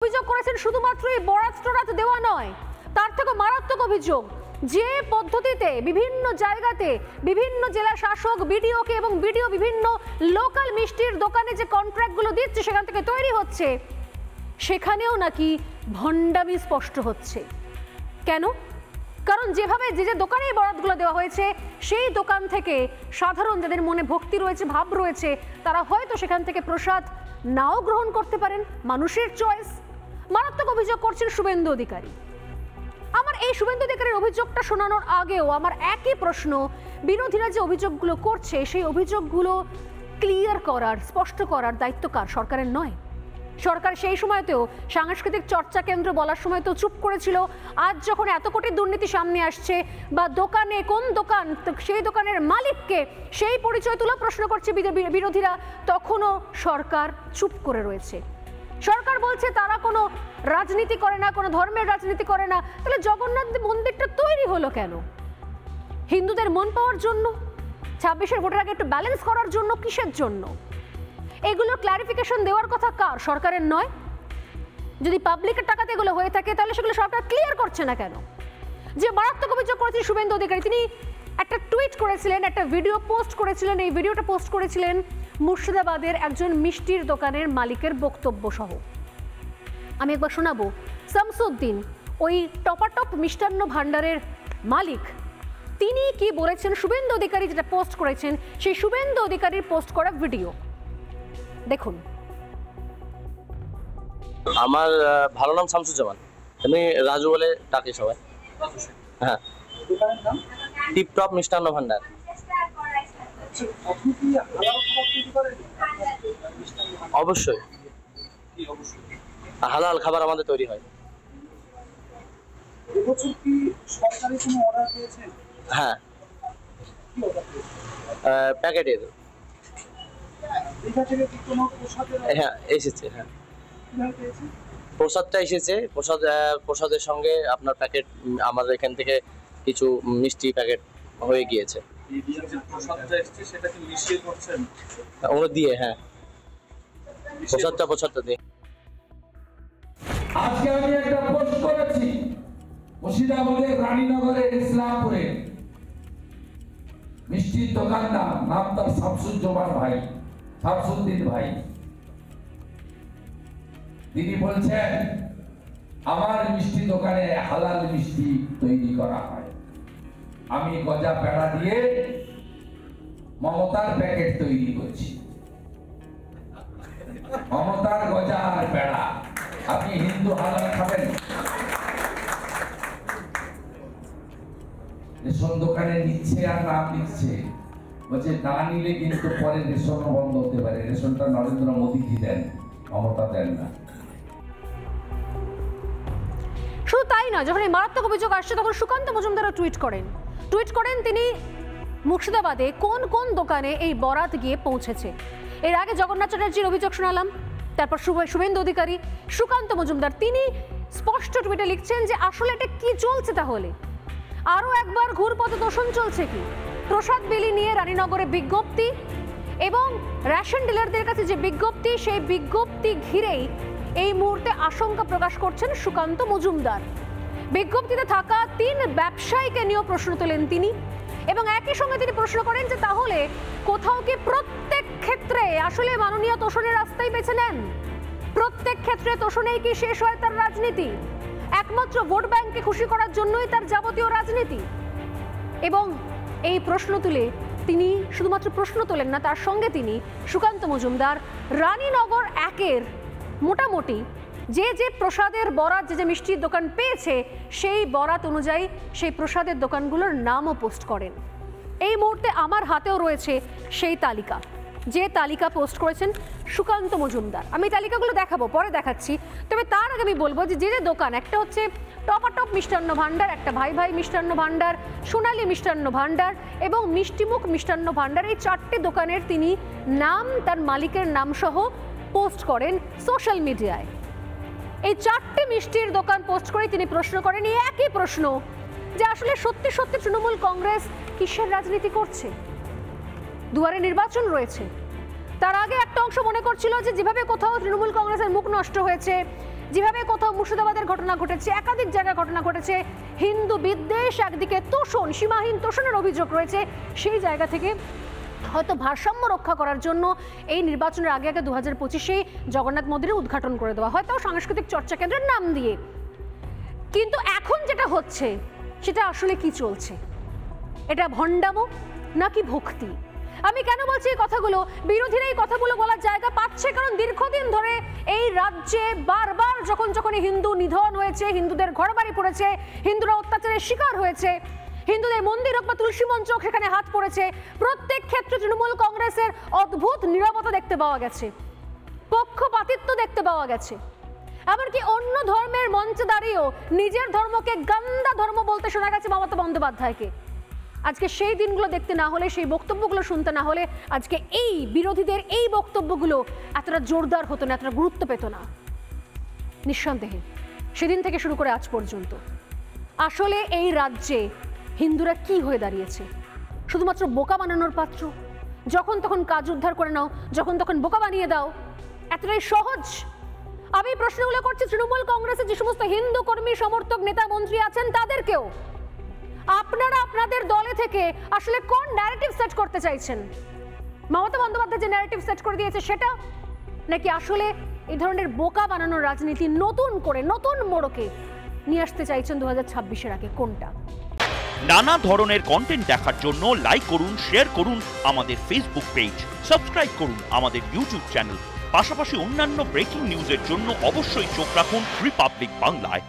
অভিযোগ করেছেন শুধুমাত্র এই বরাত টরাত দেওয়া নয়, তার থেকে মারাত্মক অভিযোগ যে পদ্ধতিতে বিভিন্ন জায়গাতে বিভিন্ন জেলা শাসক বিডিওকে এবং বিডিও বিভিন্ন লোকাল মিষ্টির দোকানে যে কন্ট্রাক্টগুলো দিচ্ছে সেখান থেকে তৈরি হচ্ছে, সেখানেও নাকি ভণ্ডামি স্পষ্ট হচ্ছে। কেন? কারণ যেভাবে যে যে দোকানে বরাতগুলো দেওয়া হয়েছে সেই দোকান থেকে সাধারণ যাদের মনে ভক্তি রয়েছে, ভাব রয়েছে, তারা হয়তো সেখান থেকে প্রসাদ নাও গ্রহণ করতে পারেন, মানুষের চয়েস। মারাত্মক অভিযোগ করছেন শুভেন্দু অধিকারী। আমার এই শুভেন্দু অধিকারীর অভিযোগটা শোনানোর আগেও আমার একই প্রশ্ন, বিরোধীরা যে অভিযোগগুলো করছে সেই অভিযোগগুলো ক্লিয়ার করার, স্পষ্ট করার দায়িত্ব কার? সরকারের নয়? সরকার সেই সময়তেও সাংস্কৃতিক চর্চা কেন্দ্র বলার সময় তো চুপ করেছিল। আজ যখন এত কোটি দুর্নীতি সামনে আসছে বা দোকানে কোন দোকান, সেই দোকানের মালিককে সেই পরিচয় তুলে প্রশ্ন করছে বিরোধীরা, তখনও সরকার চুপ করে রয়েছে। সরকার বলছে তারা কোনো রাজনীতি করে না, কোনো ধর্মের রাজনীতি করে না। তাহলে জগন্নাথ মন্দিরটা তৈরি হলো কেন? হিন্দুদের মন পাওয়ার জন্য? 26-এর ভোটের আগে একটু ব্যালেন্স করার জন্য? কিসের জন্য? এগুলো ক্লারিফিকেশন দেওয়ার কথা কার? সরকারের নয়? যদি পাবলিকের টাকাতে এগুলো হয়ে থাকে তাহলে সেগুলো সরকার ক্লিয়ার করছে না কেন? যে মারাত্মক অভিযোগ করেছেন শুভেন্দু অধিকারী, তিনি একটা টুইট করেছিলেন, একটা ভিডিও পোস্ট করেছিলেন। এই ভিডিওটা পোস্ট করেছিলেন মুর্শিদাবাদের একজন মিষ্টির দোকানের মালিকের বক্তব্য সহ। আমি একবার শোনাবো। শামসুদ্দিন, ওই টপাটপ মিষ্টান্ন ভান্ডারের মালিক, তিনি কি বলেছেন শুভেন্দু অধিকারী যেটা পোস্ট করেছেন, সেই শুভেন্দু অধিকারীর পোস্ট করা ভিডিও দেখুন। আমার ভালো নাম শামসুজ্জামান, আমি রাজু বলে ডাকি সবাই। হ্যাঁ, টিপটপ মিষ্টান্ন ভান্ডার। অবশ্যই হালাল খাবার আমাদের তৈরি হয়। হ্যাঁ, প্যাকেটের। হ্যাঁ এসেছে, হ্যাঁ প্রসাদটা এসেছে। প্রসাদের সঙ্গে আপনার প্যাকেট আমাদের এখান থেকে কিছু মিষ্টি প্যাকেট হয়ে গিয়েছে ওগুলো দিয়ে। হ্যাঁ, প্রসাদটা দিয়ে। আজকে আমি একটা পোস্ট করেছি মুর্শিদাবাদের রানীনগরের ইসলামপুরে মিষ্টির দোকানদার, নাম তার শামসুজ্জামান ভাই, শামসুদ্দিন ভাই। তিনি বলছেন আমার মিষ্টি দোকানে হালাল মিষ্টি তৈরি করা হয়। আমি গজা পেড়া দিয়ে মমতার প্যাকেট তৈরি করছি। মমতার গজা আর পেড়া। আপনি হিন্দু হালাল খাবেন? রেশন দোকানে নিচ্ছে আর নাম লিখছে, বলছে না নিলে কিন্তু পরে রেশন বন্ধ হতে পারে। রেশনটা নরেন্দ্র মোদীজি দেন, মমতা দেন না। শুধু তাই না, যখন এই মারাত্মক অভিযোগ আসছে তখন সুকান্ত মজুমদারও টুইট করেন তিনি মুর্শিদাবাদে কোন কোন দোকানে এই বরাত গিয়ে পৌঁছেছে। এর আগে জগন্নাথ চ্যাটার্জির অভিযোগ শোনালাম, তারপর শুভেন্দু অধিকারী, সুকান্ত মজুমদার তিনি স্পষ্ট টুইটে লিখছেন যে আসলে এটা কি চলছে। তাহলে আরও একবার ঘুরপথ দোষণ চলছে কি? প্রসাদ বিলি নিয়ে রানীনগরে বিজ্ঞপ্তি এবং রেশন ডিলারদের কাছে যে বিজ্ঞপ্তি, সেই বিজ্ঞপ্তি ঘিরেই এই মুহূর্তে আশঙ্কা প্রকাশ করছেন সুকান্ত মজুমদার। বিজ্ঞপ্তিতে থাকা 3 ব্যবসায়ীকে নিয়েও প্রশ্ন তোলেন তিনি এবং একই সঙ্গে তিনি প্রশ্ন করেন যে তাহলে কোথাও কি প্রত্যেক ক্ষেত্রে আসলে মাননীয় তোষণের রাস্তাই বেছে নেন? প্রত্যেক ক্ষেত্রে তোষণেই কি শেষ হয় তার রাজনীতি? একমাত্র ভোট ব্যাংককে খুশি করার জন্যই তার যাবতীয় রাজনীতি? এবং এই প্রশ্ন তুলে তিনি শুধুমাত্র প্রশ্ন তোলেন না, তার সঙ্গে তিনি সুকান্ত মজুমদার রানীনগর 1-এর মোটামুটি যে যে প্রসাদের বরাত, যে যে মিষ্টির দোকান পেয়েছে সেই বরাত অনুযায়ী সেই প্রসাদের দোকানগুলোর নামও পোস্ট করেন। এই মুহূর্তে আমার হাতেও রয়েছে সেই তালিকা, যে তালিকা পোস্ট করেছেন সুকান্ত মজুমদার। আমি তালিকাগুলো দেখাবো, পরে দেখাচ্ছি। তবে তার আগে আমি বলবো যে যে দোকান, একটা হচ্ছে টপাটপ মিষ্টান্ন ভান্ডার, একটা ভাই ভাই মিষ্টান্ন ভান্ডার, সোনালী মিষ্টান্ন ভান্ডার এবং মিষ্টিমুখ মিষ্টান্ন ভান্ডার, এই 4টে দোকানের তিনি নাম, তার মালিকের নাম সহ পোস্ট করেন সোশ্যাল মিডিয়ায়। এই 4টে মিষ্টির দোকান পোস্ট করে তিনি প্রশ্ন করেন এই একই প্রশ্ন যে আসলে সত্যি সত্যি তৃণমূল কংগ্রেস কিসের রাজনীতি করছে? দুয়ারে নির্বাচন রয়েছে, তার আগে একটা অংশ মনে করছিল যে যেভাবে কোথাও তৃণমূল কংগ্রেসের মুখ নষ্ট হয়েছে, যেভাবে কোথাও মুর্শিদাবাদের ঘটনা ঘটেছে, একাধিক জায়গায় ঘটনা ঘটেছে, হিন্দু বিদ্বেষ, একদিকে তোষণ, সীমাহীন তোষণের অভিযোগ রয়েছে, সেই জায়গা থেকে হয়তো ভারসাম্য রক্ষা করার জন্য এই নির্বাচনের আগে 2025-এ জগন্নাথ মন্দিরের উদ্ঘাটন করে দেওয়া, হয়তো সাংস্কৃতিক চর্চা কেন্দ্রের নাম দিয়ে। কিন্তু এখন যেটা হচ্ছে সেটা আসলে কি চলছে? এটা ভণ্ডামো নাকি ভক্তি? আমি কেন বলছি এই কথাগুলো? বিরোধীরা এই কথাগুলো বলার জায়গা পাচ্ছে কারণ দীর্ঘদিন ধরে এই রাজ্যে বারবার যখন হিন্দু নিধন হয়েছে, হিন্দুদের ঘরবাড়ি পড়েছে, হিন্দুরা অত্যাচারের শিকার হয়েছে, হিন্দুদের মন্দির হোক বা তুলসী মঞ্চ হোক সেখানে হাত পড়েছে, প্রত্যেক ক্ষেত্রে তৃণমূল কংগ্রেসের অদ্ভুত নীরবতা দেখতে পাওয়া গেছে, পক্ষপাতিত্ব দেখতে পাওয়া গেছে। এমনকি অন্য ধর্মের মঞ্চে দাঁড়িয়েও নিজের ধর্মকে গান্দা ধর্ম বলতে শোনা গেছে মমতা বন্দ্যোপাধ্যায়কে। আজকে সেই দিনগুলো দেখতে না হলে, সেই বক্তব্যগুলো শুনতে না হলে আজকে এই বিরোধীদের এই বক্তব্যগুলো এতটা জোরদার হতো না, এতটা গুরুত্ব পেত না। নিঃসন্দেহে সেদিন থেকে শুরু করে আজ পর্যন্ত আসলে এই রাজ্যে হিন্দুরা কি হয়ে দাঁড়িয়েছে? শুধুমাত্র বোকা বানানোর পাত্র? যখন তখন কাজ উদ্ধার করে নাও, যখন তখন বোকা বানিয়ে দাও, এতটাই সহজ? আমি প্রশ্নগুলো করছি তৃণমূল কংগ্রেসের যে সমস্ত হিন্দু কর্মী, সমর্থক, নেতা, মন্ত্রী আছেন তাদেরকেও। আপনারা আপনাদের দলে থেকে আসলে কোন ন্যারেটিভ সেট করতে চাইছেন? মমতা বন্দ্যোপাধ্যায় যে ন্যারেটিভ সেট করে দিয়েছে সেটা, নাকি আসলে এই ধরনের বোকা বানানোর রাজনীতি নতুন করে নতুন মোড়কে নিয়ে আসতে চাইছেন 2026-এর আগে? কোনটা? নানা ধরনের কন্টেন্ট দেখার জন্য লাইক করুন, শেয়ার করুন আমাদের ফেসবুক পেজ, সাবস্ক্রাইব করুন আমাদের ইউটিউব চ্যানেল। পাশাপাশি অন্যান্য ব্রেকিং নিউজের জন্য অবশ্যই চোখ রাখুন রিপাবলিক বাংলায়।